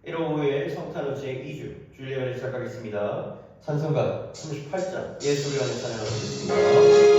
1월 5일 성탄우 제2주 주일 예배를 시작하겠습니다. 찬송가 38장 예수를 위하여 찬양하겠습니다.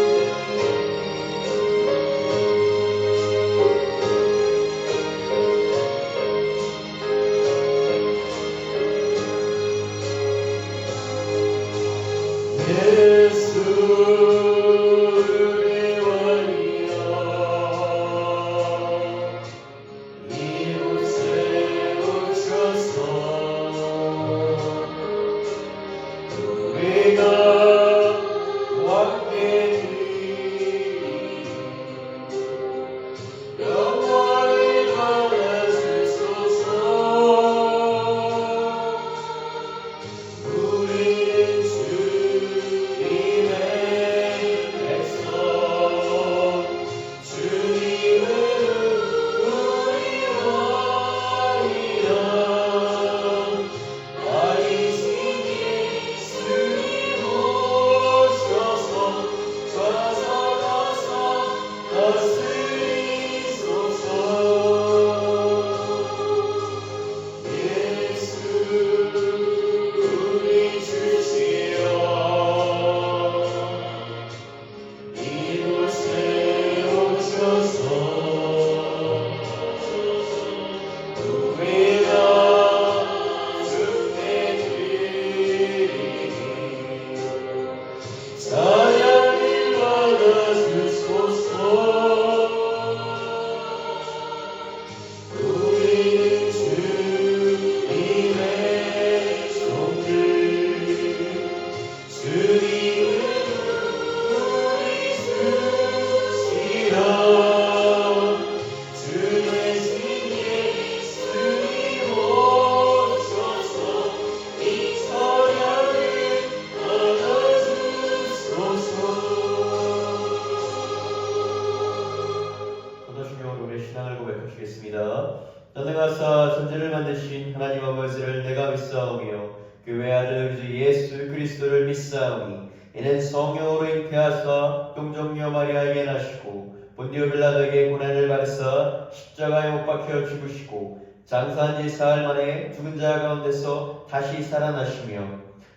전능하사 천지를 만드신 하나님 아버지를 내가 믿사오며 그 외아들 예수 그리스도를 믿사오니 이는 성령으로 잉태하사 동정녀 마리아에게 나시고 본디오 빌라도에게 고난을 받으사 십자가에 못 박혀 죽으시고 장사한 지 사흘 만에 죽은 자 가운데서 다시 살아나시며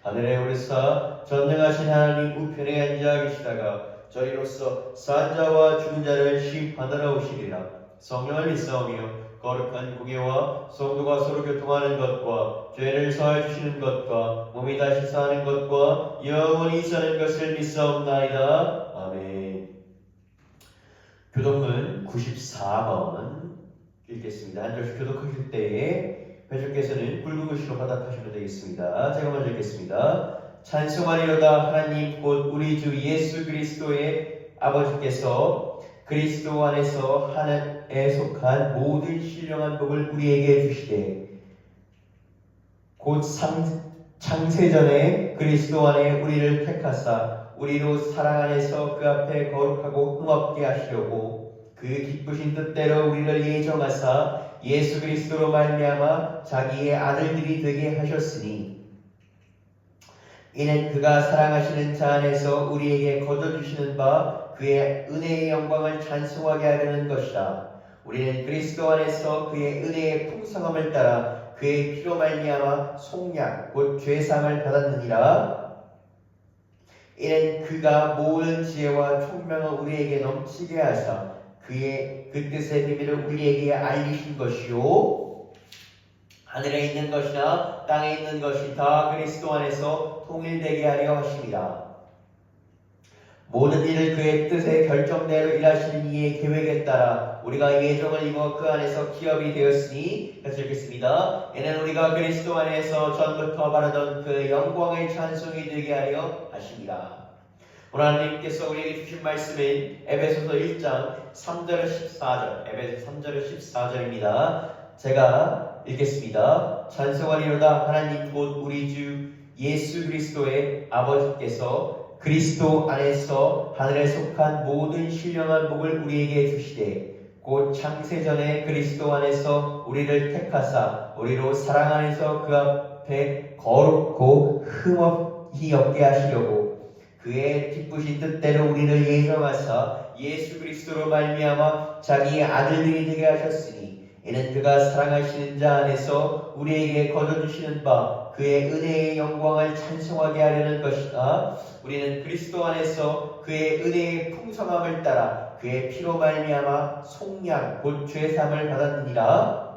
하늘에 오르사 전능하신 하나님 우편에 앉아 계시다가 저희로서 산 자와 죽은 자를 심판하러 오시리라. 성령을 믿사오며 거룩한 공예와 성도가 서로 교통하는 것과 죄를 사해 주시는 것과 몸이 다시 사는 것과 영원히 사는 것을 믿사옵나이다. 아멘. 교독문 94번 읽겠습니다. 한 절씩 교독하실 때에 회주께서는 굵은 글씨로 화답하시면 되겠습니다. 제가 먼저 읽겠습니다. 찬송하리로다 하나님 곧 우리 주 예수 그리스도의 아버지께서 그리스도 안에서 하나님에 속한 모든 신령한 복을 우리에게 주시되 곧 창세전에 그리스도 안에 우리를 택하사 우리로 사랑 안에서 그 앞에 거룩하고 흠없게 하시려고 그 기쁘신 뜻대로 우리를 예정하사 예수 그리스도로 말미암아 자기의 아들들이 되게 하셨으니 이는 그가 사랑하시는 자 안에서 우리에게 거둬주시는 바 그의 은혜의 영광을 찬송하게 하려는 것이다. 우리는 그리스도 안에서 그의 은혜의 풍성함을 따라 그의 피로 말미암아 속량 곧 죄사함을 받았느니라. 이는 그가 모든 지혜와 총명을 우리에게 넘치게 하사 그의 그 뜻의 비밀을 우리에게 알리신 것이요 하늘에 있는 것이나 땅에 있는 것이 다 그리스도 안에서 통일되게 하려 하심이라. 모든 일을 그의 뜻의 결정대로 일하시는 이의 계획에 따라 우리가 예정을 입어 그 안에서 기업이 되었으니 같이 읽겠습니다. 이는 우리가 그리스도 안에서 전부터 바라던 그 영광의 찬송이 되게 하려 하심이라. 오늘 하나님께서 우리에게 주신 말씀은 에베소서 1장 3절에 14절 에베소 3절에 14절입니다. 제가 읽겠습니다. 찬송하리로다 하나님 곧 우리 주 예수 그리스도의 아버지께서 그리스도 안에서 하늘에 속한 모든 신령한 복을 우리에게 주시되 곧 창세전에 그리스도 안에서 우리를 택하사 우리로 사랑 안에서 그 앞에 거룩고 흠없이 없게 하시려고 그의 기쁘신 뜻대로 우리를 예정하사 예수 그리스도로 말미암아 자기의 아들들이 되게 하셨으니 이는 그가 사랑하시는 자 안에서 우리에게 거둬주시는 바 그의 은혜의 영광을 찬송하게 하려는 것이다. 우리는 그리스도 안에서 그의 은혜의 풍성함을 따라 그의 피로 말미암아 속량 곧 죄사함을 받았느니라.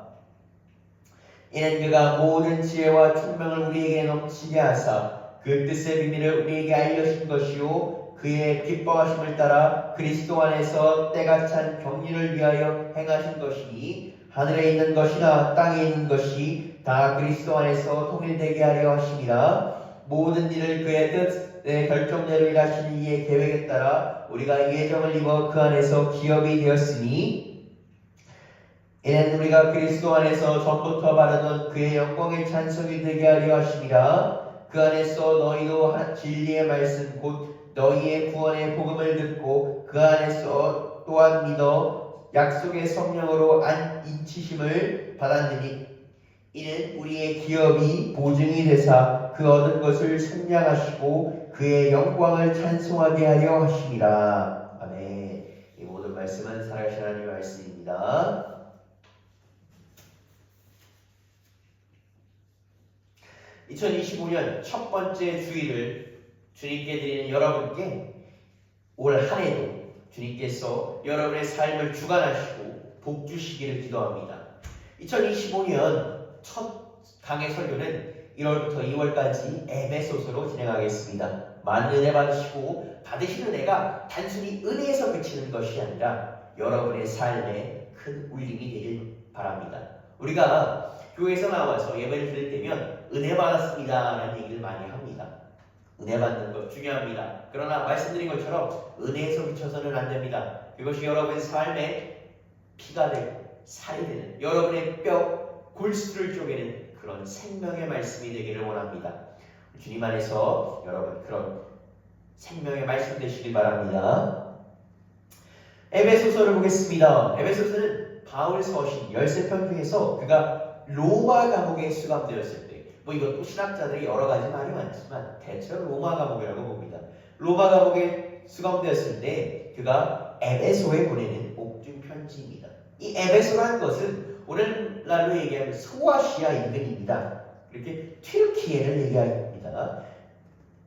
이는 그가 모든 지혜와 총명을 우리에게 넘치게 하사 그 뜻의 비밀을 우리에게 알려신 것이요 그의 기뻐하심을 따라 그리스도 안에서 때가 찬 경륜을 위하여 행하신 것이니 하늘에 있는 것이나 땅에 있는 것이 다 그리스도 안에서 통일되게 하려 하심이라. 모든 일을 그의 뜻의 결정대로 일하시는 이의 계획에 따라 우리가 예정을 입어 그 안에서 기업이 되었으니 이는 우리가 그리스도 안에서 전부터 바라던 그의 영광의 찬송이 되게 하려 하심이라. 그 안에서 너희도 진리의 말씀 곧 너희의 구원의 복음을 듣고 그 안에서 또한 믿어 약속의 성령으로 인치심을 받았느니 이는 우리의 기업이 보증이 되사 그 얻은 것을 속량하시고 그의 영광을 찬송하게 하려 하심이라. 아멘. 이 모든 말씀은 살아계신 하나님의 말씀입니다. 2025년 첫 번째 주일을 주님께 드리는 여러분께 올 한 해도 주님께서 여러분의 삶을 주관하시고 복 주시기를 기도합니다. 2025년 첫 강해 설교는 1월부터 2월까지 에베소서로 진행하겠습니다. 많은 은혜 받으시고 받으신 은혜가 단순히 은혜에서 그치는 것이 아니라 여러분의 삶에 큰 울림이 되길 바랍니다. 우리가 교회에서 나와서 예배를 드릴 때면 은혜 받았습니다 라는 얘기를 많이 합니다. 은혜 받는 것 중요합니다. 그러나 말씀드린 것처럼 은혜에서 그쳐서는 안 됩니다. 그것이 여러분의 삶에 피가 되고 살이 되는 여러분의 뼈, 골수를 쪼개는 그런 생명의 말씀이 되기를 원합니다. 주님 안에서 여러분 그런 생명의 말씀 되시길 바랍니다. 에베소서를 보겠습니다. 에베소서는 바울 서신 13편 중에서 그가 로마 감옥에 수감되었을 때, 이것도 신학자들이 여러 가지 말이 많지만 대체로 로마 감옥이라고 봅니다. 로마 감옥에 수감되었을 때 그가 에베소에 보내는 옥중 편지입니다. 이 에베소라는 것은 오늘날로 얘기하면 소아시아 인근입니다. 이렇게 튀르키예를 얘기합니다.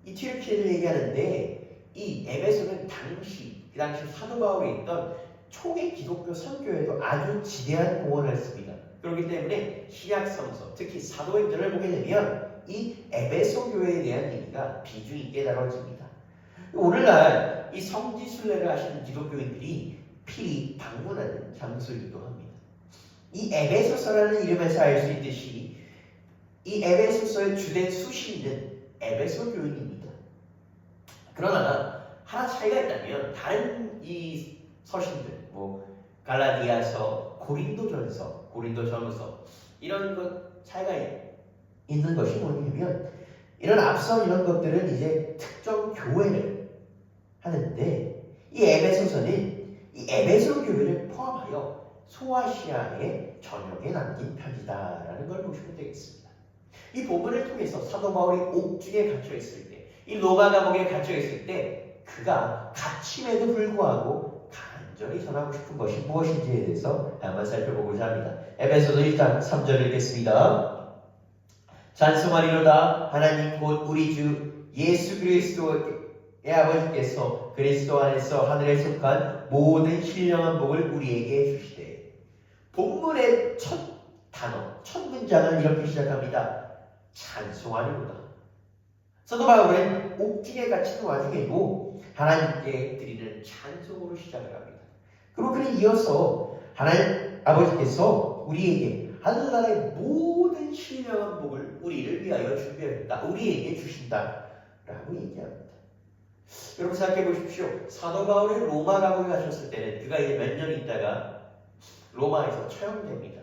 이 튀르키예를 얘기하는데 이 에베소는 그 당시 사도 바울이 있던 초기 기독교 선교에도 아주 지대한 공헌을 했습니다. 그렇기 때문에 신약성서, 특히 사도행전을 보게 되면 이 에베소 교회에 대한 얘기가 비중 있게 다뤄집니다. 오늘날 이 성지순례를 하시는 기독교인들이 필히 방문하는 장소이기도 합니다. 이 에베소서라는 이름에서 알 수 있듯이 이 에베소서의 주된 수신은 에베소 교인입니다. 그러나 하나 차이가 있다면 다른 이 서신들, 갈라디아서, 고린도전서 이런 것 차이가 있는 것이 뭐냐면 이런 앞선 이런 것들은 이제 특정 교회를 하는데 이 에베소서는 이 에베소 교회를 포함하여 소아시아의 전역에 남긴 편지다라는 걸 보시면 되겠습니다. 이 본문을 통해서 사도 바울이 옥중에 갇혀 있을 때, 이 로마 감옥에 갇혀 있을 때 그가 갇힘에도 불구하고 간절히 전하고 싶은 것이 무엇인지에 대해서 한번 살펴보고자 합니다. 에베소서 1장 3절을 읽겠습니다. 찬송하리로다 하나님 곧 우리 주 예수 그리스도의 아버지께서 그리스도 안에서 하늘에 속한 모든 신령한 복을 우리에게 주시되. 본문의 첫 단어, 첫 문장은 이렇게 시작합니다. 찬송하리로다. 사도 바울은 옥중에 갇힌 와중에도 하나님께 드리는 찬송으로 시작을 합니다. 그리고 그는 이어서 하나님 아버지께서 우리에게 하늘나라의 모든 신령한 복을 우리를 위하여 준비하였다. 우리에게 주신다라고 얘기합니다. 여러분 생각해 보십시오. 사도 바울이 로마 감옥에 가셨을 때는 그가 이제 몇 년 있다가 로마에서 처형됩니다.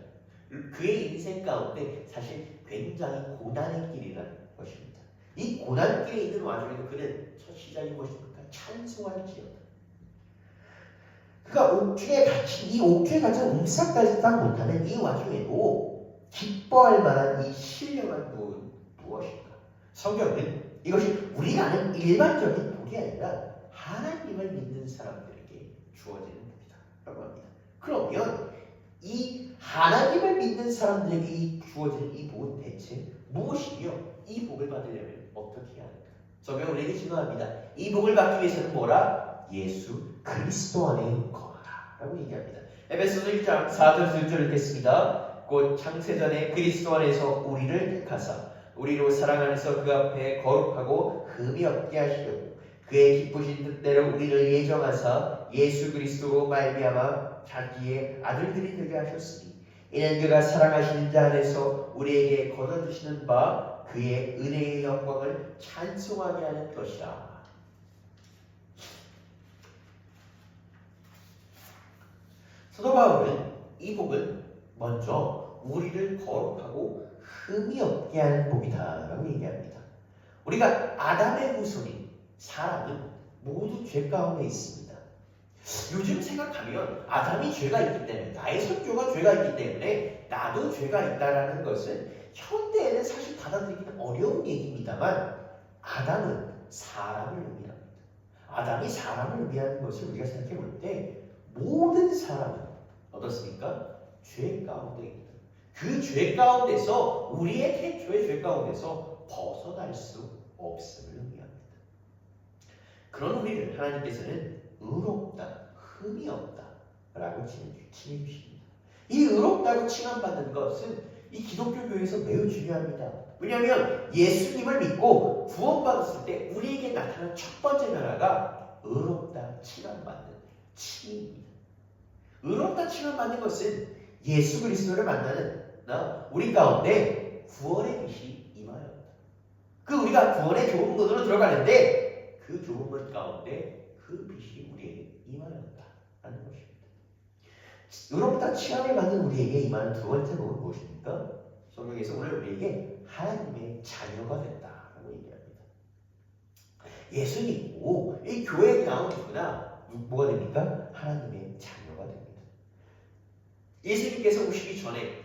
그의 인생 가운데 사실 굉장히 고난의 길이라는 것입니다. 이 고난길에 있는 와중에도 그는 첫 시작이 무엇입니까? 찬송할지어다. 그가 옥중에 갇힌 움싹까지 딱 못하는 이 와중에도 기뻐할 만한 이 신령한 복은 무엇인가? 성경은 이것이 우리가 아는 일반적인 복이 아니라 하나님을 믿는 사람들에게 주어지는 복이다 라고 합니다. 그러면 이 하나님을 믿는 사람들에게 주어진 이 복은 대체 무엇이며 이 복을 받으려면 어떻게 해야 할까? 성경은 우리에게 증언합니다. 이 복을 받기 위해서는 뭐라? 예수 그리스도 안에 거하라 라고 얘기합니다. 에베소서 1장 4절 5절 읽겠습니다. 곧 창세전에 그리스도 안에서 우리를 택하사 우리로 사랑 안에서 그 앞에 거룩하고 흠이 없게 하시려고 그의 기쁘신 뜻대로 우리를 예정하사 예수 그리스도로 말미암아 자기의 아들들이 되게 하셨으니 이는 그가 사랑하시는 자 안에서 우리에게 거둬주시는 바 그의 은혜의 영광을 찬송하게 하는 것이라. 사도 바울은 이 복은 먼저 우리를 거룩하고 흠이 없게 하는 복이다 라고 얘기합니다. 우리가 아담의 후손인 사람은 모두 죄 가운데 있습니다. 요즘 생각하면 아담이 죄가 있기 때문에 나의 선조가 죄가 있기 때문에 나도 죄가 있다라는 것은 현대에는 사실 받아들이기는 어려운 얘기입니다만 아담은 사람을 의미합니다. 아담이 사람을 의미하는 것을 우리가 생각해 볼 때 모든 사람은 어떻습니까? 죄 가운데입니다. 그 죄 가운데서 우리의 태초의 죄 가운데서 벗어날 수 없음을 의미합니다. 그런 우리를 하나님께서는 의롭다, 흠이 없다 라고 칭해주십니다. 이 의롭다고 칭함받는 것은 이 기독교 교회에서 매우 중요합니다. 왜냐하면 예수님을 믿고 구원받았을 때 우리에게 나타난 첫 번째 변화가 의롭다 칭함받는 칭입니다. 의롭다 칭함받는 것은 예수 그리스도를 만나는 우리 가운데 구원의 빛이 임하였다. 그 우리가 구원의 좁은 문으로 들어가는데 그 좁은 문 가운데 그 빛이 우리에게 임하였다라는 것입니다. 의롭다 칭함을 받는 우리에게 임하는 두 번째 복은 무엇입니까? 성경에서 오늘 우리에게 하나님의 자녀가 된다라고 얘기합니다. 예수 믿고 이 교회에 나온 누구나 뭐가 됩니까? 하나님의 자녀가 됩니다. 예수님께서 오시기 전에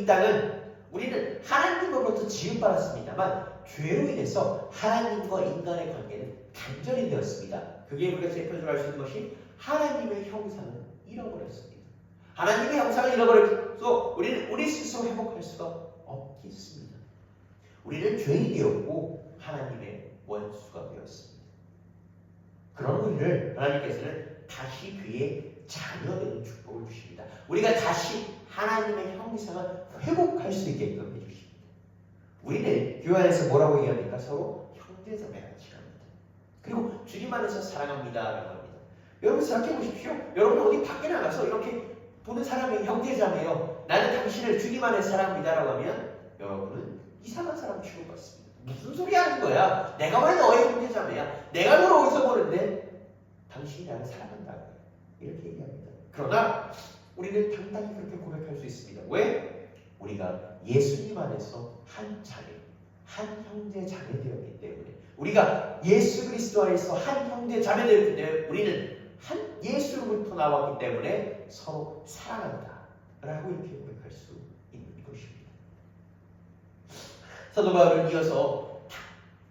이 땅은 우리는 하나님으로부터 지음받았습니다만 죄로 인해서 하나님과 인간의 관계는 단절이 되었습니다. 그게 우리가 제일 표적할 수 있는 것이 하나님의 형상을 잃어버렸습니다. 하나님의 형상을 잃어버려서 우리는 우리 스스로 회복할 수가 없겠습니다. 우리는 죄인이 되었고 하나님의 원수가 되었습니다. 그런 우리를 하나님께서는 다시 그의 자녀되는 축복을 주십니다. 우리가 다시 하나님의 형상을 회복할 수 있게끔 해주십니다. 우리는 교회 안에서 뭐라고 얘기합니까? 서로 형제자매가 칭합니다. 그리고 주님 안에서 사랑합니다 라고 합니다. 여러분 생각해 보십시오. 여러분 어디 밖에 나가서 이렇게 보는 사람이 형제자매요, 나는 당신을 주님 안에 사랑합니다 라고 하면 여러분은 이상한 사람 취급받습니다. 무슨 소리 하는 거야? 내가 왜 너의 형제자매야? 내가 너를 어디서 보는데 당신이 나를 사랑한다 이렇게 얘기합니다. 그러나 우리는 당당히 그렇게 고백할 수 있습니다. 왜? 우리가 예수님 안에서 한 자매, 한 형제 자매 되었기 때문에, 우리가 예수 그리스도 안에서 한 형제 자매 되었기 때문에 우리는 한 예수로부터 나왔기 때문에 서로 사랑한다 라고 이렇게 고백할 수 있는 것입니다. 사도 바울은 이어서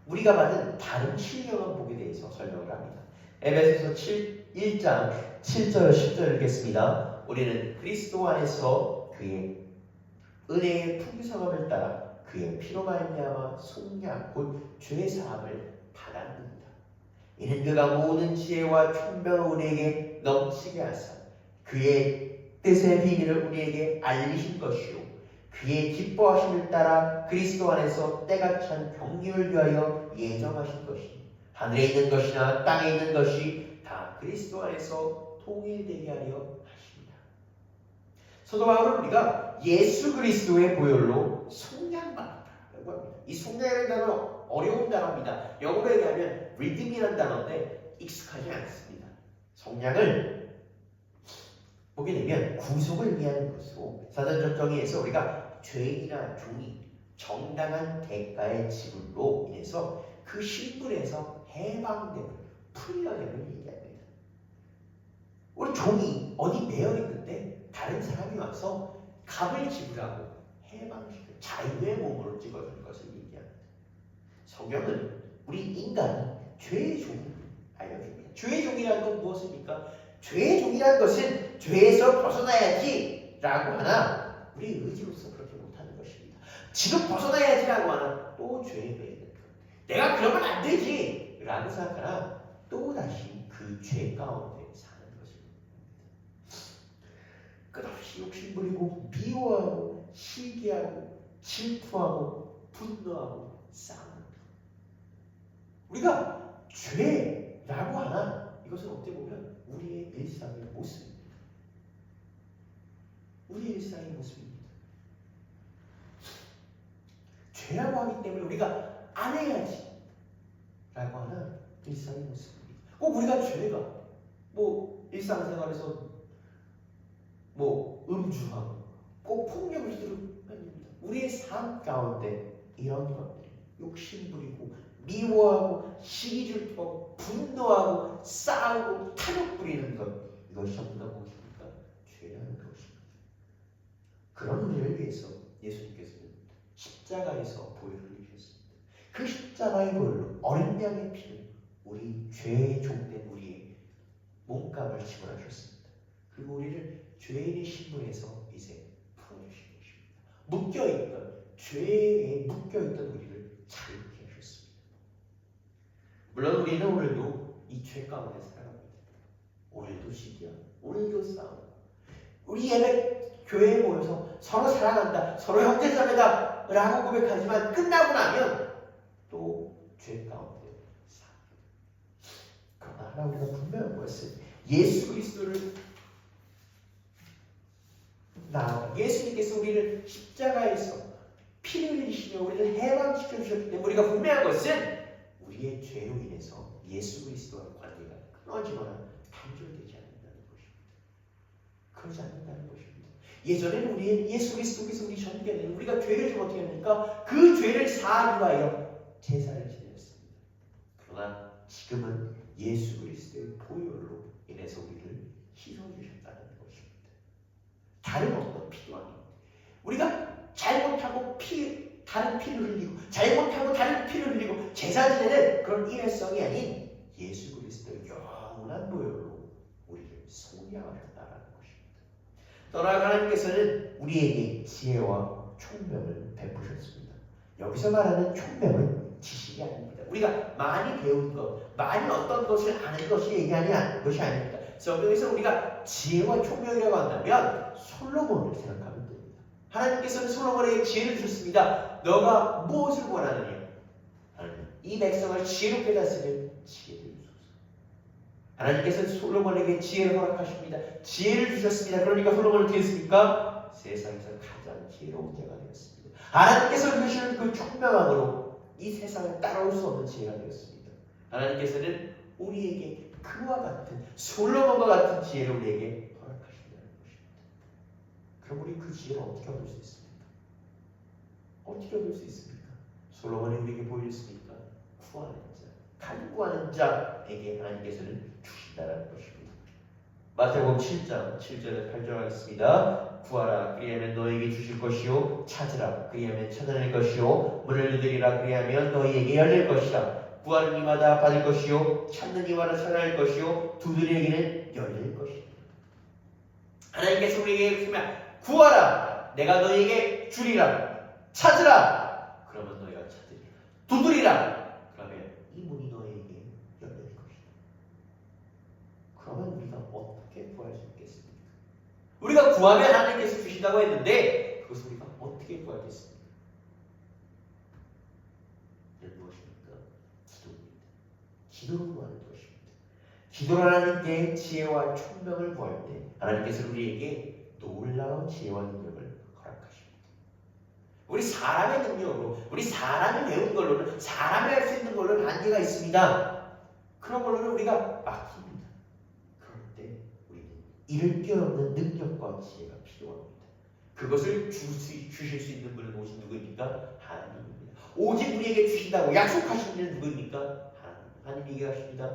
우리가 받은 다른 신령한 복에 대해서 설명을 합니다. 에베소서 1장 7절 10절 읽겠습니다. 우리는 그리스도 안에서 그의 은혜의 풍성함을 따라 그의 피로 말미암아 속량 곧 죄 사함을 받았느니라. 이는 그가 모든 지혜와 총명을 우리에게 넘치게 하사 그의 뜻의 비밀을 우리에게 알리신 것이요 그의 기뻐하심을 따라 그리스도 안에서 때가 찬 경륜을 위하여 예정하신 것이 하늘에 있는 것이나 땅에 있는 것이 다 그리스도 안에서 통일되게 하려 하십니다. 사도 바울은 우리가 예수 그리스도의 보혈로 속량받았다라고 합니다. 이 속량이라는 단어 어려운 단어입니다. 영어로 얘기하면 redeem이라는 단어인데 익숙하지 않습니다. 속량을 보게 되면 구속을 의미하는 것으로 사전적 정의에서 우리가 죄인이나 종이 정당한 대가의 지불로 인해서 그 신분에서 해방됨을, 풀려냄을 얘기합니다. 우리 종이 어디 매여 있는데 다른 사람이 와서 값을 지불하고 해방시켜 자유의 몸으로 찍어주는 것을 얘기합니다. 성경은 우리 인간이 죄의 종을 알려줍니다. 죄의 종이라는 건 무엇입니까? 죄의 종이라는 것은 죄에서 벗어나야지 라고 하나 우리 의지로서 그렇게 못하는 것입니다. 지금 벗어나야지 라고 하나 또 죄에 매이는 것. 내가 그러면 안 되지 라고 생각하나 또다시 그 죄 가운데 사는 것입니다. 끝없이 욕심부리고 미워하고 시기하고 질투하고 분노하고 싸우는 것. 우리가 죄라고 하나 이것은 어떻게 보면 우리의 일상의 모습입니다. 우리의 일상의 모습입니다. 죄라고 하기 때문에 우리가 안 해야지 라고 하는 일상의 모습입니다. 꼭 우리가 죄가 일상생활에서 음주하고 꼭 폭력을 쓰는 아닙니다. 우리의 삶 가운데 이런 것들 욕심부리고 미워하고 시기질투하고 분노하고 싸우고 탐욕 부리는 것 이것이 전부 다 무엇입니까? 죄라는 것입니다. 그런 우리를 위해서 예수님께서는 십자가에서 보혈을 흘리셨습니다. 그 십자가의 보혈로 어린 양의 피를 우리 죄의 종된 우리의 몸값을 지불하셨습니다. 그리고 우리를 죄인의 신분에서 이제 풀어주신 것입니다. 묶여있던 죄에 묶여있던 우리를 자유케 하셨습니다. 물론 우리는 오늘도 이 죄 가운데 살아갑니다. 오늘도 시기하고 오늘도 싸우고 우리 예배 교회에 모여서 서로 사랑한다 서로 형제자매다 라고 고백하지만 끝나고 나면 또 죄 가운데 살아갑니다. 그러나 하나 우리가 분명한 것은 예수 그리스도를 예수님께서 우리를 십자가에서 피를 흘리시며 우리를 해방시켜 주셨기 때문에 우리가 분명한 것은 우리의 죄로 인해서 예수 그리스도와 관계가 끊어지거나 단절되지 않는다는 것입니다. 그러지 않는다는 것입니다. 예전에는 우리의 예수 그리스도께서 우리 전개되는 우리가 죄를 좀 어떻게 합니까? 그 죄를 사하기 위하여 제사를 지냈습니다. 그러나 지금은 예수 그리스도의 보혈로 인해서 우리를 씻어 주셨다는 것입니다. 다른 어떤 피도 아닙니다. 우리가 잘못하고 다른 피를 흘리고 잘못하고 다른 피를 흘리고 제사 지내는 그런 일회성이 아닌 예수 그리스도의 영원한 보혈로 우리를 속량하셨다는 것입니다. 떠나가 하나님께서는 우리에게 지혜와 총명을 베푸셨습니다. 여기서 말하는 총명은 지식이 아닙니다. 우리가 많이 배운 것, 많이 어떤 것을 아는 것이 얘기하는 것이 아닙니다. 성경에서 우리가 지혜와 총명이라고 한다면 솔로몬을 생각하면 됩니다. 하나님께서는 솔로몬에게 지혜를 주셨습니다. 너가 무엇을 원하느냐? 하나님, 이 백성을 지혜롭게 다스릴 지혜를 주소서. 하나님께서는 솔로몬에게 지혜를 허락하십니다. 지혜를 주셨습니다. 그러니까 솔로몬은 어떻게 했습니까? 세상에서 가장 지혜로운 자가 되었습니다. 하나님께서 주시는 그 총명함으로 이 세상을 따라올 수 없는 지혜가 되었습니다. 하나님께서는 우리에게 그와 같은 솔로몬과 같은 지혜를 우리에게 허락하신다는 것입니다. 그럼 우리 그 지혜를 어떻게 얻을 수 있습니까? 어떻게 얻을 수 있습니까? 솔로몬이 우리에게 보여줬습니까? 구하는 자, 간구하는 자에게 하나님께서는 주신다는 것입니다. 마태복음 7장 7절에 8절 하겠습니다. 구하라 그리하면 너에게 주실 것이요 찾으라 그리하면 찾아낼 것이요 문을 두드리라 그리하면 너희에게 열릴 것이라 구하는 이마다 받을 것이요 찾는 이마다 찾아낼 것이요 두드리기는 열릴 것이다. 하나님께서 우리에게 구하라 내가 너희에게 주리라 찾으라 그러면 너희가 찾으리라 두드리라 그러면 이 문이 너희에게 열릴 것이다. 그러면 우리가 어떻게 구할 수 있겠습니까? 우리가 구하면 하나님께서 주신다고 했는데 그것을 우리가 어떻게 구하겠습니까? 무엇입니까? 기도입니다. 기도로 구하는 것입니다. 기도로 하나님께 지혜와 총명을 구할 때 하나님께서 우리에게 놀라운 지혜와 능력을 허락하십니다. 우리 사람의 능력으로 우리 사람이 배운 걸로는 사람이 할 수 있는 걸로는 한계가 있습니다. 그런 걸로는 우리가 막힙니다. 그럴 때 우리는 이를 뛰어넘는 능력과 지혜가 필요합니다. 그것을 주실 수 있는 분은 오직 누구입니까? 하나님입니다. 오직 우리에게 주신다고 약속하신 분은 누구입니까? 하나님 얘기하십니다.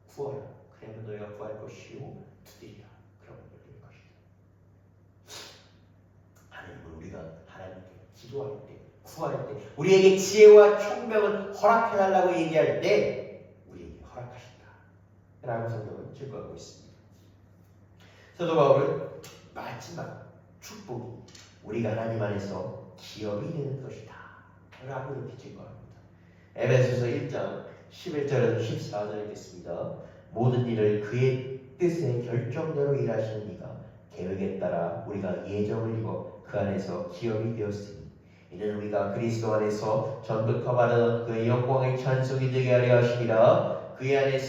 구하라. 그러면 너희가 구할 것이요 두드리라. 그러면 열릴 것이다. 하나님은 우리가 하나님께 기도할 때, 구할 때, 우리에게 지혜와 총명을 허락해달라고 얘기할 때 우리에게 허락하신다 라고 성경은 증거하고 있습니다. 사도 바울은 마지막 축복이 우리가 하나님 안에서 기업이 되는 것이다 라고 이렇게 증거합니다. 에베소서 1장 11절에서 14절 읽겠습니다. 모든 일을 그의 뜻의 결정대로 일하시는 이가 계획에 따라 우리가 예정을 입어 그 안에서 기업이 되었으니 이는 우리가 그리스도 안에서 전부터 받은 그의 영광의 찬송이 되게 하려 하시니라. 그의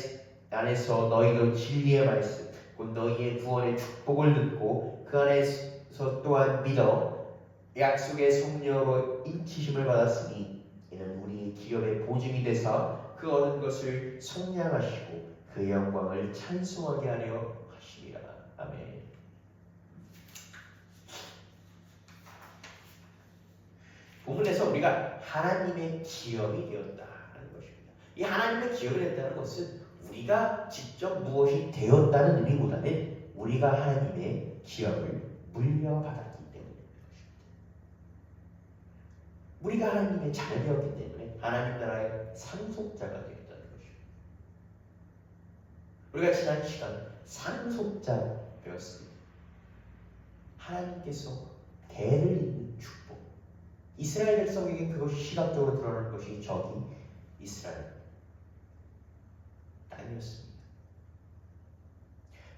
안에서 너희도 진리의 말씀 곧 너희의 구원의 축복을 듣고 그 안에서 또한 믿어 약속의 성령으로 인치심을 받았으니 이는 우리 기업의 보증이 되사 그 얻은 것을 속량하시고 그 영광을 찬송하게 하려 하심이라. 아멘. 본문에서 우리가 하나님의 기업이 되었다는 것입니다. 이 하나님의 기업이 됐다는 것은 우리가 직접 무엇이 되었다는 의미보다는 우리가 하나님의 기업을 물려받았기 때문입니다. 우리가 하나님의 자녀되었기 때문에 하나님 나라의 상속자가 되었다는 것입니다. 우리가 지난 시간 상속자 배웠습니다. 하나님께서 대를 잇는 축복. 이스라엘 백성에게 그것이 시각적으로 드러나는 것이 저기 이스라엘 땅이었습니다.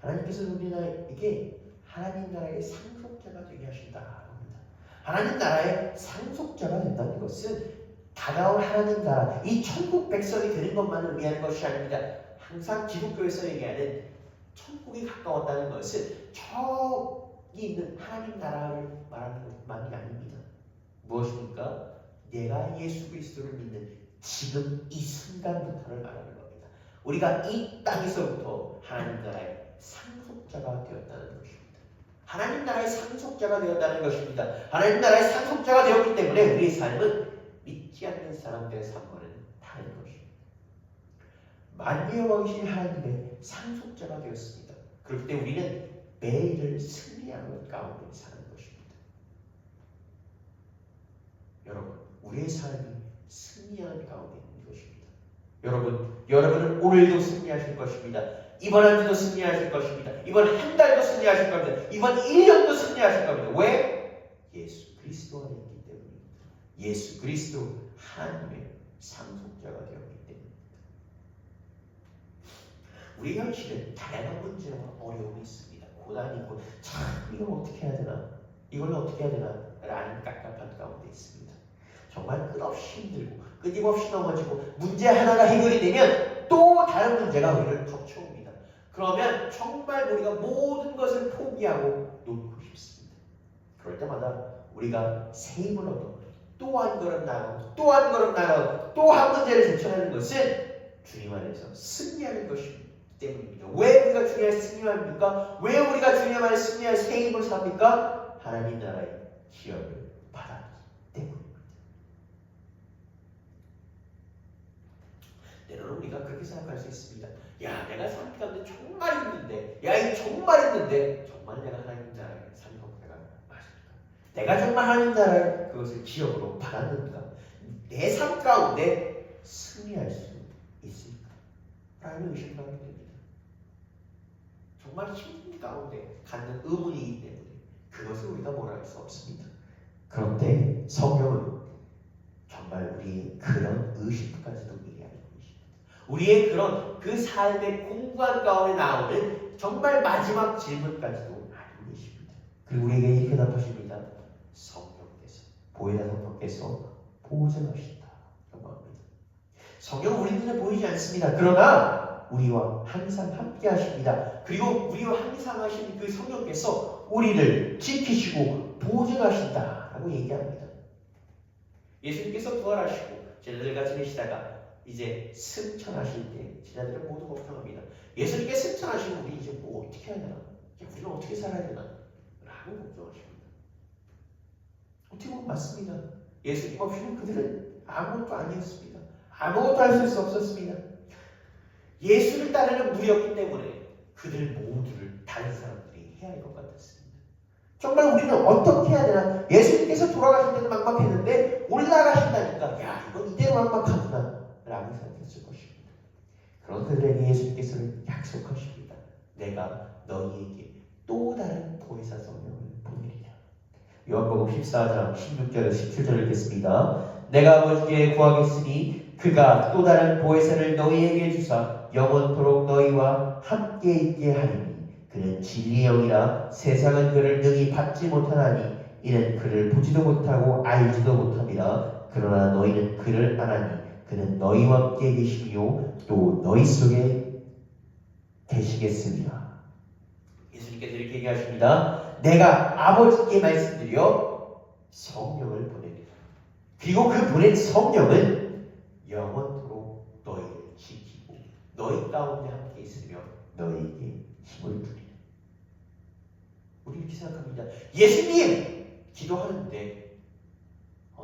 하나님께서 우리나라에게 하나님 나라의 상속자가 되게 하신다고 합니다. 하나님 나라의 상속자가 된다는 것은 다가올 하나님 나라, 이 천국 백성이 되는 것만을 의미하는 것이 아닙니다. 항상 기독교에서 얘기하는 천국이 가까웠다는 것은 저기 있는 하나님 나라를 말하는 것만이 아닙니다. 무엇입니까? 내가 예수 그리스도를 믿는 지금 이 순간부터를 말하는 겁니다. 우리가 이 땅에서부터 하나님 나라의 상속자가 되었다는 것입니다. 하나님 나라의 상속자가 되었다는 것입니다. 하나님 나라의 상속자가 되었기 때문에 우리의 삶은 믿지 않는 사람들의 삶과는 다른 것입니다. 만유의 왕이신 하나님의 상속자가 되었습니다. 그렇기 때문에 우리는 매일을 승리하는 가운데 사는 것입니다. 여러분, 우리의 삶이 승리하는 가운데 있는 것입니다. 여러분은 오늘도 승리하실 것입니다. 이번 한 주도 승리하실 것입니다. 이번 한 달도 승리하실 겁니다. 이번 1년도 승리하실 겁니다. 왜? 예수 그리스도 안에 있기 때문입니다. 예수 그리스도 하나님의 상속자가 되었기 때문입니다. 우리 현실은 다양한 문제와 어려움이 있습니다. 고난이 있고 참 이걸 어떻게 해야 되나? 이걸 어떻게 해야 되나? 라는 깝깝한 가운데 있습니다. 정말 끝없이 힘들고 끊임없이 넘어지고 문제 하나가 해결이 되면 또 다른 문제가 우리를 덮쳐옵니다. 그러면 정말 우리가 모든 것을 포기하고 놓고 싶습니다. 그럴 때마다 우리가 새 힘을 얻어 또 한 걸음 나아가고 또 한 걸음 나아가고 또 한 문제를 제쳐내는 것은 주님 안에서 승리하는 것이기 때문입니다. 왜 우리가 주님 안에서 승리합니까? 왜 우리가 주님 안에서 승리할 새 힘을 삽니까? 하나님 나라의 기업을 받았기 때문입니다. 때로는 우리가 그렇게 생각할 수 있습니다. 야, 내가 삶 가운데 정말 힘든데, 정말 내가 하나님 나라의 상속자가 맞을까? 내가 정말 하나님 나라의 그것을 기업으로 받았는가? 내 삶 가운데 승리할 수 있을까? 라는 의심을 하게 됩니다. 정말 힘든 가운데 갖는 의문이기 때문에 그것을 우리가 뭐라 할 수 없습니다. 그런데 성경은 정말 우리의 그런 의식까지도 얘기하는 것입니다. 우리의 그런 그 삶의 공부한 가운데 나오는 정말 마지막 질문까지도 알고 계십니다. 그리고 우리에게 이렇게 답하십니다. 성령께서, 보혜사 성령께서 보증하신다. 라고 합니다. 성경은 우리 눈에 보이지 않습니다. 그러나 우리와 항상 함께 하십니다. 그리고 우리와 항상 하시는 그 성령께서 우리를 지키시고 보증하신다. 라고 얘기합니다. 예수님께서 부활하시고 제자들과 지내시다가 이제 승천하실 때 제자들은 모두 걱정합니다. 예수님께 승천하시면 우리 이제 뭐 어떻게 해야 되나? 우리는 어떻게 살아야 되나? 라고 걱정하십니다. 어떻게 보면 맞습니다. 예수님 없이는 그들은 아무것도 아니었습니다. 아무것도 할 수 없었습니다. 예수를 따르는 무리였기 때문에 그들 모두를 다른 사람들이 해야 할 것 같았습니다. 정말 우리는 어떻게 해야 되나? 예수님께서 돌아가실 때는 막막했는데 올라가신다니까 야, 이건 이대로 막막하구나 라고 생각했을 것입니다. 그런 그들에게 예수님께서는 약속하십니다. 내가 너희에게 또 다른 보혜사 성령을 보내리라. 요한복음 14장 16절에서 17절을 읽겠습니다. 내가 아버지께 구하겠으니 그가 또 다른 보혜사를 너희에게 주사 영원토록 너희와 함께 있게 하리니 그는 진리의 영이라 세상은 그를 능히 받지 못하나니 이는 그를 보지도 못하고 알지도 못함이라. 그러나 너희는 그를 아나니 그는 너희와 함께 계시며 또 너희 속에 계시겠습니다. 예수님께서 이렇게 얘기하십니다. 내가 아버지께 말씀드려 성령을 보내리라. 그리고 그 보낸 성령은 영원토록 너희를 지키고 너희 가운데 함께 있으며 너희에게 힘을 주리라. 우리 이렇게 생각합니다. 예수님! 기도하는데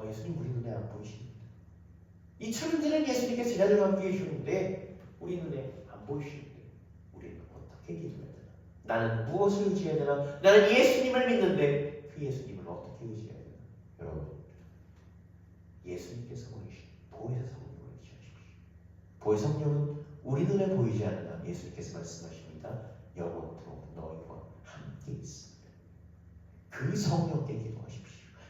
예수님 우리 눈에 안 보이십니다. 이 천지는 예수님께서 제자들과 함께 계시는데 우리 눈에 안 보이시는데 우리는 어떻게 기도해야 되나? 나는 무엇을 의지해야 되나? 나는 예수님을 믿는데 그 예수님을 어떻게 의지해야 되나? 여러분, 예수님께서 보내신 보혜사 성령을 의지하십시오. 보혜사 성령은 우리 눈에 보이지 않으나 예수님께서 말씀하십니다. 영원토록 너희와 함께 있습니다. 그 성령께 기도하십시오.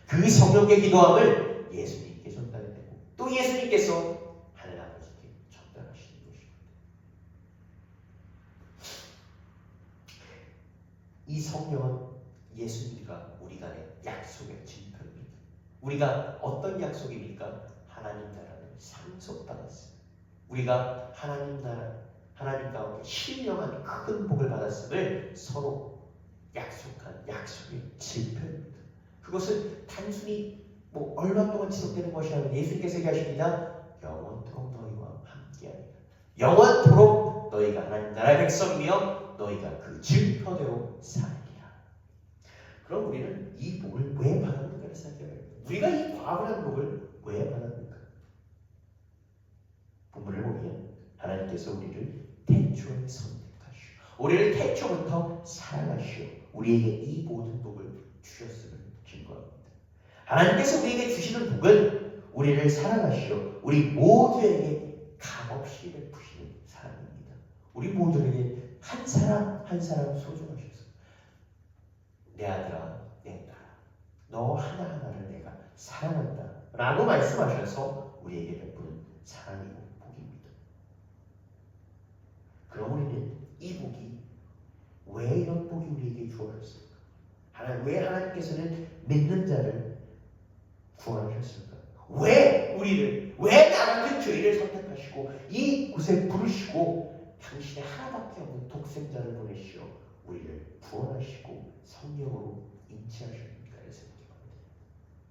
그 성령께 기도함을 예수님께 전달해내고 또 예수님께서 하늘 아버지께 전달하시는 것입니다. 이 성령은 예수님과 우리 간의 약속의 증표입니다. 우리가 어떤 약속입니까? 하나님 나라를 상속받았습니다. 우리가 하나님 나라, 하나님 가운데 신령한 큰 복을 받았음을 서로 약속한 약속의 증표입니다. 그것은 단순히 얼마 동안 지속되는 것이 아니라 예수님께서 얘기하십니다. 영원토록 너희와 함께하리라. 영원토록 너희가 하나님 나라의 백성이며 너희가 그 증표대로 살리라. 그럼 우리는 이 복을 왜 받았는가를 생각해야 합니다. 우리가 이 과분한 복을 왜 받았는가? 본문을 보면 하나님께서 우리를 태초에 선택하시고 우리를 태초부터 사랑하시오 우리에게 이 모든 복을 주셨음을 증거합니다. 하나님께서 우리에게 주시는 복은 우리를 사랑하시오 우리 모두에게 값없이 베푸시는 사랑입니다. 우리 모두에게 한 사람 한 사람 소중하셔서 내 아들아 내 딸아 너 하나하나를 내가 사랑한다 라고 말씀하셔서 우리에게 베푸는 사랑이고 복입니다. 그럼 우리는 이 복이 왜 이런 복이 우리에게 주어졌을까? 왜 하나님께서는 믿는 자를 구원하셨을까? 왜 나 같은 죄인을 선택하시고 이곳에 부르시고 당신의 하나밖에 없는 독생자를 보내시어 우리를 구원하시고 성령으로 인치하셨는가를 생각해봅니다.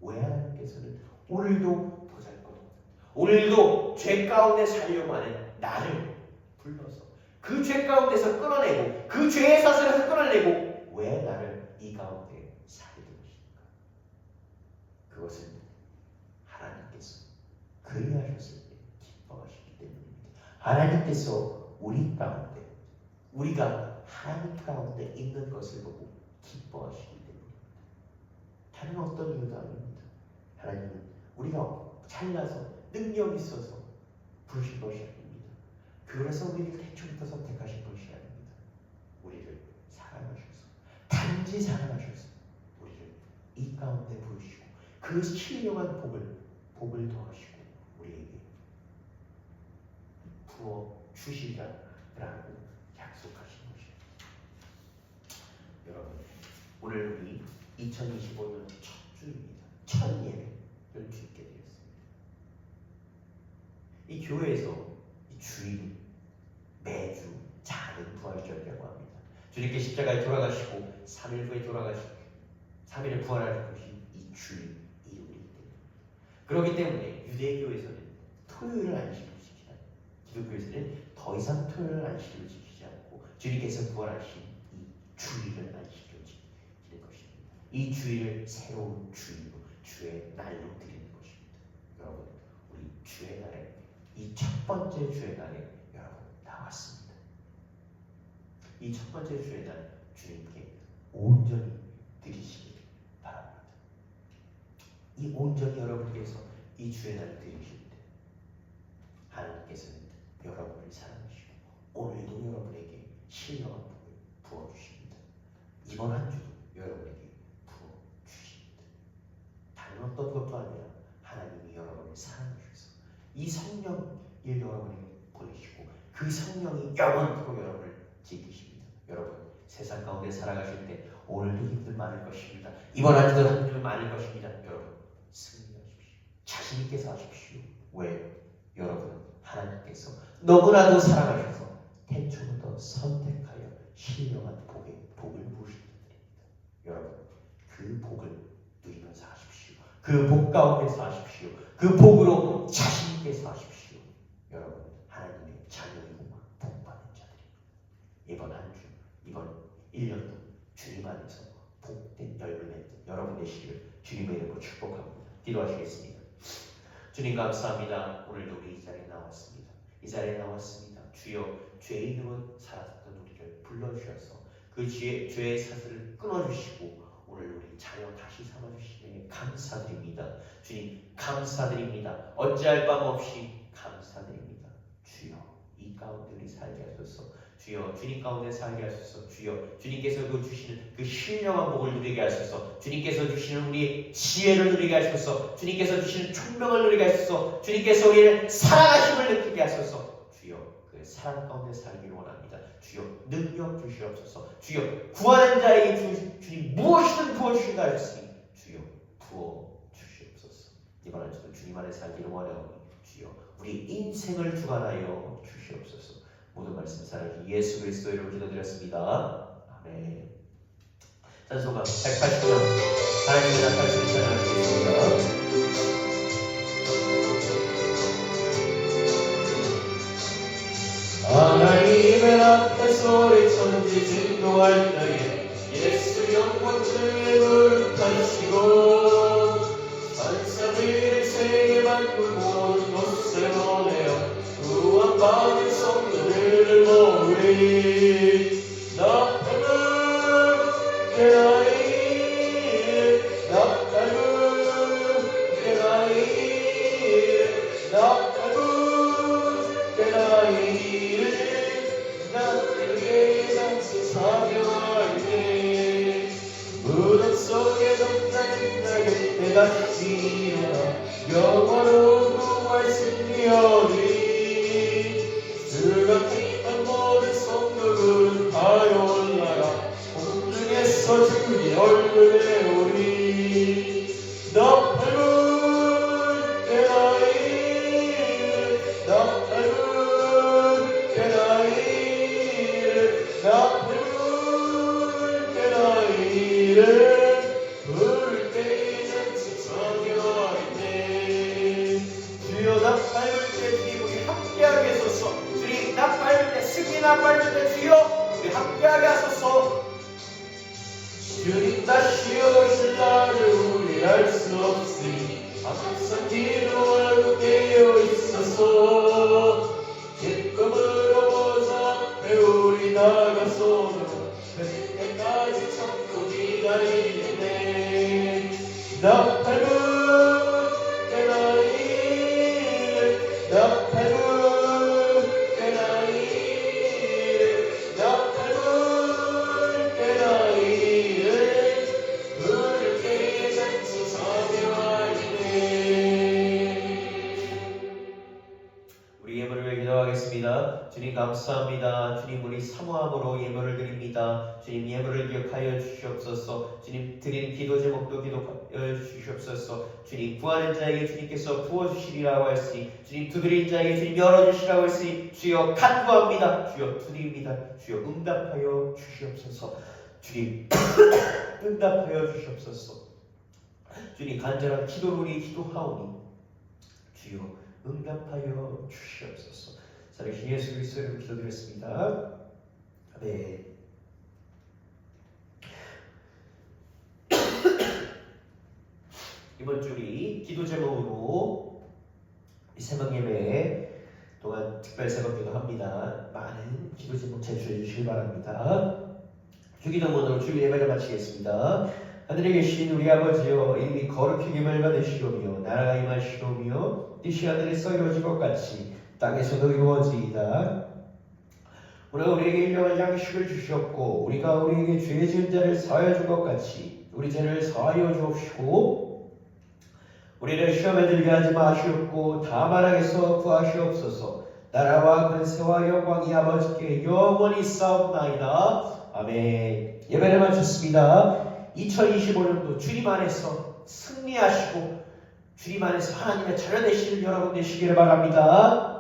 왜 하나님께서는 오늘도 보잘것없는 오늘도 죄 가운데 살려고 하는 나를 불러서 그 죄 가운데서 끌어내고 그 죄의 사슬에서 끌어내고 왜 나를 이 가운데 살게 되십니까? 그것은 하나님께서 그리하셨을 때 기뻐하시기 때문입니다. 하나님께서 우리 가운데 우리가 하나님 가운데 있는 것을 보고 기뻐하시기 때문입니다. 다른 어떤 이유도 아닙니다. 하나님은 우리가 잘나서 능력 있어서 부르신 것이 아닙니다. 그래서 우리를 태초부터 선택하신 것이 아닙니다. 우리를 사랑하셔서 단지 사랑하셔서 우리를 이 가운데 부르시고 그 신령한 복을 더하시고 우리에게 부어 주시리라고 약속하신 것입니다. 여러분 오늘 우리 2025년 첫 주입니다. 첫 예배를 드리게 되었습니다. 이 교회에서 이 주일 매주 작은 부활절이라고 합니다. 주님께 십자가에 돌아가시고 3일 후에 돌아가시고 3일에 부활하신 것이 이 주일 이후이기 때문입니다. 그렇기 때문에 유대교에서는 토요일 안식을 지키지 않고 기독교에서는 더 이상 토요일 안식을 지키지 않고 주님께서 부활하신 이 주일을 안식을 지키는 것입니다. 이 주일을 새로운 주일로 주의 날로 드리는 것입니다. 여러분 우리 주의 날에 이 첫 번째 주의 날에 여러분 나왔습니다. 이 첫 번째 주의 날 주님께 온전히 드리시길 바랍니다. 이 온전히 여러분께서 이 주의 날을 드리실 때 하나님께서는 여러분을 사랑하시고 오늘도 여러분에게 신령한 복을 부어주십니다. 이번 한 주도 여러분에게 부어주십니다. 다른 어떤 것도 아니라 하나님이 여러분을 사랑하셔서 이 성령을 여러분에게 보내시고 그 성령이 영원토록 여러분을 지키십니다. 여러분 세상 가운데 살아가실 때 오늘도 힘들 많을 것입니다. 이번 한 주도 힘들 많을 것입니다. 여러분 승리하십시오. 자신 있게 사십시오. 왜요? 여러분 하나님께서 너무나도 사랑하셔서 태초부터 선택하여 신령한 복을 부으신 분들입니다. 여러분 그 복을 누리면서 하십시오. 그 복 가운데 사십시오. 그 복으로 자신 있게 사십시오. 여러분 하나님의 자녀이고 복받는 자들입니다. 이번 한 주, 이번 1년도 주님 안에서 복된 열매 맺는 여러분 되시기를 주님의 이름으로 축복합니다. 기도하시겠습니다. 주님 감사합니다. 오늘도 우리 이 자리에 나왔습니다. 이 자리에 나왔습니다. 주여 죄인으로 살았던 우리를 불러주셔서 그 죄의 사슬을 끊어주시고 오늘 우리 자녀 다시 삼아주시니 감사드립니다. 주님 감사드립니다. 어찌할 밤 없이 감사드립니다. 주여 이 가운데 우리 살게 하소서. 주여 주님 가운데 살게 하소서. 주여 주님께서 그 주시는 그 신령한 복을 누리게 하소서. 주님께서 주시는 우리 지혜를 누리게 하소서. 주님께서 주시는 총명을 누리게 하소서. 주님께서 우리를 사랑하심을 느끼게 하소서. 주여 그 사랑 가운데 살기를 원합니다. 주여 능력 주시옵소서. 주여 구하는 자에게 주님 무엇이든 부어주신다 하셨으니 주여 부어주시옵소서. 이번 한 주도 주님 안에 살기를 원하오니 주여 우리 인생을 주관하여 주시옵소서. 모든 말씀 살아주신 예수 그리스도 이름으로 기도드렸습니다. 아멘. 찬송가 180편 하나님의 나타나시는 찬양하시겠습니다. 하나님의 앞에 소리쳤는지 진동할 때에 예수 영광 주님을 타시고 산사들이 세계 만물 모든 곳에 보내어 구원받은 성도들을 모으리. 나 밟은 깨나이 나 밟은 깨나이 나 밟은 깨나이 무덤 속에 동장나게 내가 지어라 영원으로 구할 승리하리. 주가 택한 모든 성도는 하여 올라가 공중에서 주님 얼굴을 내오리. 너 밟은 깨나이 너 밟은 깨나이 너 밟은 깨나이를 부를 때에 잔치 성경하리네. 주여 나 밟을 때 주님 우리 함께하게 하소서. 주님 나 밟을 때 승리 나 밟을 때 주여 우리 함께하게 하소서. 주님 다시 오실 날을 우리 알 수 없으니 항상 기도하고 깨어 있어서 기쁨으로 보좌 앞에 우리 나가서 그때까지 참고 기다리네. 나 밟은 깨나이 나 밟은 깨나이 나 밟은 깨나이를 부를 때에 잔치 사대와이네. 우리 예물을 위해 기도하겠습니다. 주님 감사합니다. 주님 우리 사모함으로 예물을 드립니다. 주님 예물을 기억하여 주시옵소서. 주님 드리는 기도 제목도 기도하여 주시옵소서. 주님 구하는 자에게 주님께서 부어주시리라고 했으니 주님 두드린 자에게 주님 열어주시라고 했으니 주여 간구합니다. 주여 두드립니다. 주여 응답하여 주시옵소서. 주님 응답하여 주시옵소서. 주님 간절한 기도로 우리 기도하오니 주여 응답하여 주시옵소서. 살아계신 예수 그리스도 이름으로 기도드렸습니다. 아멘. 이번 주 우리 기도 제목으로 이 새벽 예배 동안 특별 새벽 기도합니다. 많은 기도 제목 제출해 주시기 바랍니다. 주기도문으로 주 예배를 마치겠습니다. 하늘에 계신 우리 아버지여 이름이 거룩히김을 받으시오며 나라가 임하시오며 뜻이 하늘에서 이루어질 것 같이 땅에서도 이루어지이다. 오늘 우리에게 일용할 양식을 주셨고 우리가 우리에게 죄 지은 자를 사하여 준 것 같이 우리 죄를 사하여 주옵시고 우리를 시험에 들게 하지 마시옵고 다만 악에서 구하시옵소서. 나라와 권세와 영광이 아버지께 영원히 싸움나이다. 아멘. 예배를 마쳤습니다. 2025년도 주님 안에서 승리하시고 주님 안에서 하나님의 자녀 되시는 여러분 되시기를 바랍니다.